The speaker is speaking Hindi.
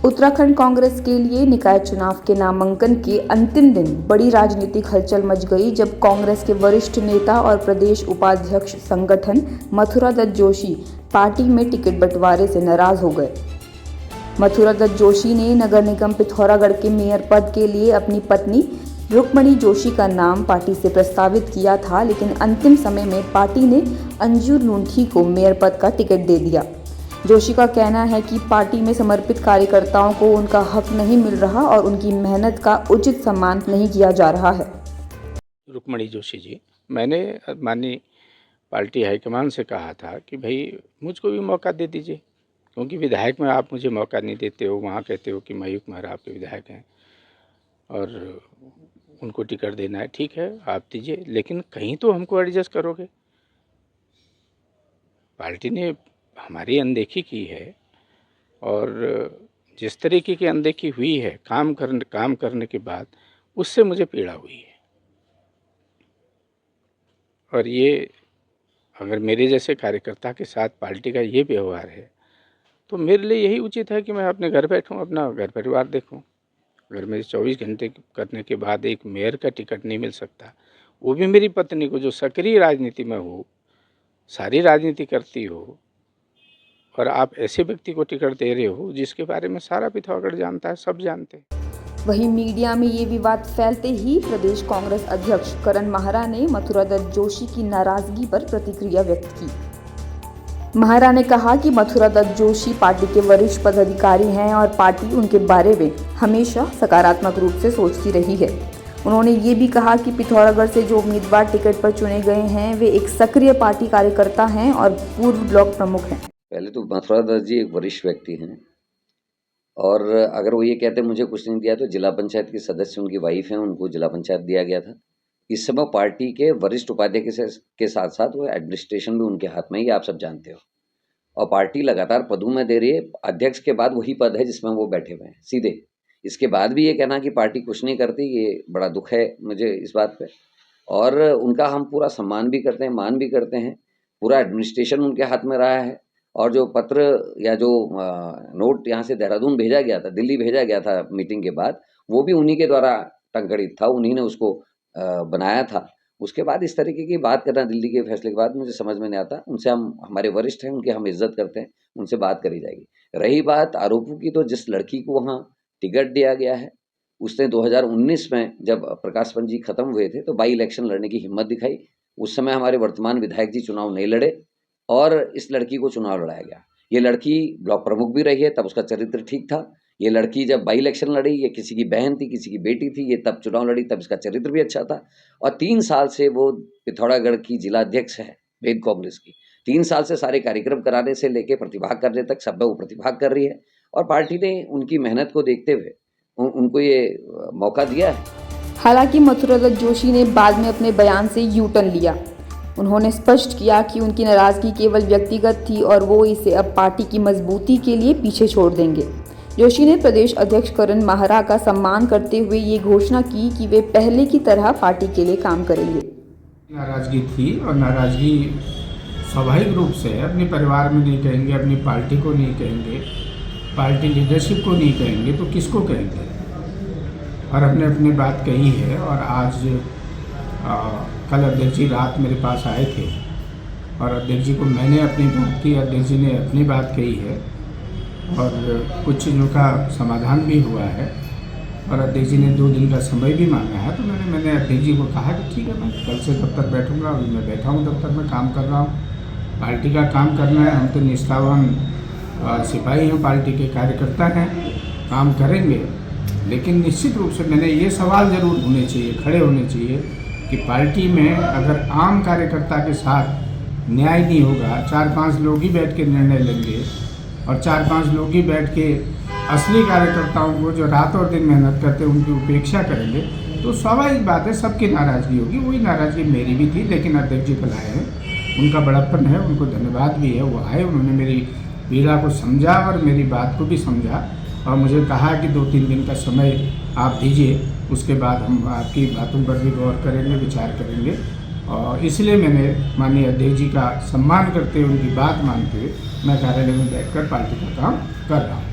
उत्तराखंड कांग्रेस के लिए निकाय चुनाव के नामांकन के अंतिम दिन बड़ी राजनीतिक हलचल मच गई जब कांग्रेस के वरिष्ठ नेता और प्रदेश उपाध्यक्ष संगठन मथुरा दत्त जोशी पार्टी में टिकट बंटवारे से नाराज हो गए। मथुरा दत्त जोशी ने नगर निगम पिथौरागढ़ के मेयर पद के लिए अपनी पत्नी रुक्मणी जोशी का नाम पार्टी से प्रस्तावित किया था, लेकिन अंतिम समय में पार्टी ने अंजू लूंठी को मेयर पद का टिकट दे दिया। जोशी का कहना है कि पार्टी में समर्पित कार्यकर्ताओं को उनका हक नहीं मिल रहा और उनकी मेहनत का उचित सम्मान नहीं किया जा रहा है। रुक्मणी जोशी जी, मैंने माननीय पार्टी हाईकमान से कहा था कि भाई मुझको भी मौका दे दीजिए, क्योंकि विधायक में आप मुझे मौका नहीं देते हो। वहाँ कहते हो कि मयूख महरा आपके विधायक हैं और उनको टिकट देना है, ठीक है आप दीजिए, लेकिन कहीं तो हमको एडजस्ट करोगे। पार्टी ने हमारी अनदेखी की है और जिस तरीके की अनदेखी हुई है काम करने के बाद, उससे मुझे पीड़ा हुई है। और ये अगर मेरे जैसे कार्यकर्ता के साथ पार्टी का ये व्यवहार है तो मेरे लिए यही उचित है कि मैं अपने घर बैठूं, अपना घर परिवार देखूं। अगर मेरे 24 घंटे करने के बाद एक मेयर का टिकट नहीं मिल सकता, वो भी मेरी पत्नी को जो सक्रिय राजनीति में हो, सारी राजनीति करती हो, और आप ऐसे व्यक्ति को टिकट दे रहे हो जिसके बारे में सारा पिथौरागढ़ जानता है, सब जानते हैं। वहीं मीडिया में ये विवाद फैलते ही प्रदेश कांग्रेस अध्यक्ष करण माहरा ने मथुरा दत्त जोशी की नाराजगी पर प्रतिक्रिया व्यक्त की। माहरा ने कहा कि मथुरा दत्त जोशी पार्टी के वरिष्ठ पदाधिकारी हैं और पार्टी उनके बारे में हमेशा सकारात्मक रूप से सोचती रही है। उन्होंने ये भी कहा कि पिथौरागढ़ से जो उम्मीदवार टिकट पर चुने गए हैं वे एक सक्रिय पार्टी कार्यकर्ता हैं और पूर्व ब्लॉक प्रमुख हैं। पहले तो मथुरा दत्त जी एक वरिष्ठ व्यक्ति हैं और अगर वो ये कहते मुझे कुछ नहीं दिया तो जिला पंचायत के सदस्य उनकी वाइफ हैं, उनको जिला पंचायत दिया गया था। इस समय पार्टी के वरिष्ठ उपाध्यक्ष के साथ साथ वो एडमिनिस्ट्रेशन भी उनके हाथ में ही, आप सब जानते हो। और पार्टी लगातार पदों में दे रही है। अध्यक्ष के बाद वही पद है जिसमें वो बैठे हुए हैं सीधे। इसके बाद भी ये कहना कि पार्टी कुछ नहीं करती, ये बड़ा दुख है मुझे इस बात पे। और उनका हम पूरा सम्मान भी करते हैं, मान भी करते हैं। पूरा एडमिनिस्ट्रेशन उनके हाथ में रहा है और जो पत्र या जो नोट यहाँ से देहरादून भेजा गया था, दिल्ली भेजा गया था मीटिंग के बाद, वो भी उन्हीं के द्वारा टंकड़ित था, उन्हीं ने उसको बनाया था। उसके बाद इस तरीके की बात करना दिल्ली के फैसले के बाद मुझे समझ में नहीं आता। उनसे हम, हमारे वरिष्ठ हैं, उनकी हम इज्जत करते हैं, उनसे बात करी जाएगी। रही बात आरोपों की, तो जिस लड़की को वहाँ टिकट दिया गया है उसने 2019 में जब प्रकाश पंत जी खत्म हुए थे तो बाई इलेक्शन लड़ने की हिम्मत दिखाई। उस समय हमारे वर्तमान विधायक जी चुनाव नहीं लड़े और इस लड़की को चुनाव लड़ाया गया। ये लड़की ब्लॉक प्रमुख भी रही है, तब उसका चरित्र ठीक था। ये लड़की जब बाई इलेक्शन लड़ी, ये किसी की बहन थी, किसी की बेटी थी, ये तब चुनाव लड़ी, तब इसका चरित्र भी अच्छा था। और 3 साल से वो पिथौरागढ़ की जिला अध्यक्ष है वेद कांग्रेस की। 3 साल से सारे कार्यक्रम कराने से लेके प्रतिभाग करने तक सब में वो प्रतिभाग कर रही है और पार्टी ने उनकी मेहनत को देखते हुए उनको ये मौका दिया है। हालांकि मथुरा दत्त जोशी ने बाद में अपने बयान से यू टर्न लिया। उन्होंने स्पष्ट किया कि उनकी नाराजगी केवल व्यक्तिगत थी और वो इसे अब पार्टी की मजबूती के लिए पीछे छोड़ देंगे। जोशी ने प्रदेश अध्यक्ष करण माहरा का सम्मान करते हुए ये घोषणा की कि वे पहले की तरह पार्टी के लिए काम करेंगे। नाराजगी थी और नाराजगी स्वाभाविक रूप से अपने परिवार में नहीं कहेंगे, अपनी पार्टी को नहीं कहेंगे, पार्टी लीडरशिप को नहीं कहेंगे तो किसको कहेंगे। और हमने अपनी बात कही है और आज कल अध्यक्ष जी रात मेरे पास आए थे और अध्यक्ष जी को मैंने अपनी बात की, अध्यक्ष जी ने अपनी बात कही है और कुछ चीज़ों का समाधान भी हुआ है और अध्यक्ष जी ने 2 दिन का समय भी मांगा है। तो मैंने अध्यक्ष जी को कहा कि ठीक है, मैं कल से दफ्तर बैठूंगा। अभी मैं बैठा हूँ दफ्तर में, काम कर रहा हूँ, पार्टी का काम करना है। हम तो निष्ठावान सिपाही हैं, पार्टी के कार्यकर्ता हैं, काम करेंगे। लेकिन निश्चित रूप से मैंने ये सवाल ज़रूर होने चाहिए, खड़े होने चाहिए कि पार्टी में अगर आम कार्यकर्ता के साथ न्याय नहीं होगा, 4-5 लोग ही बैठ के निर्णय लेंगे और 4-5 लोग ही बैठ के असली कार्यकर्ताओं को जो रात और दिन मेहनत करते हैं उनकी उपेक्षा करेंगे, तो स्वाभाविक बात है सबकी नाराज़गी होगी। वही नाराज़गी मेरी भी थी, लेकिन अध्यक्ष जी कल आए हैं, उनका बड़प्पन है, उनको धन्यवाद भी है। वो आए, उन्होंने मेरी पीड़ा को समझा और मेरी बात को भी समझा और मुझे कहा कि 2-3 दिन का समय आप दीजिए, उसके बाद हम आपकी बातों पर भी गौर करेंगे, विचार करेंगे। और इसलिए मैंने माननीय अध्यक्ष जी का सम्मान करते हुए, उनकी बात मानते हुए मैं कार्यालय में बैठकर पार्टी का काम कर रहा हूँ।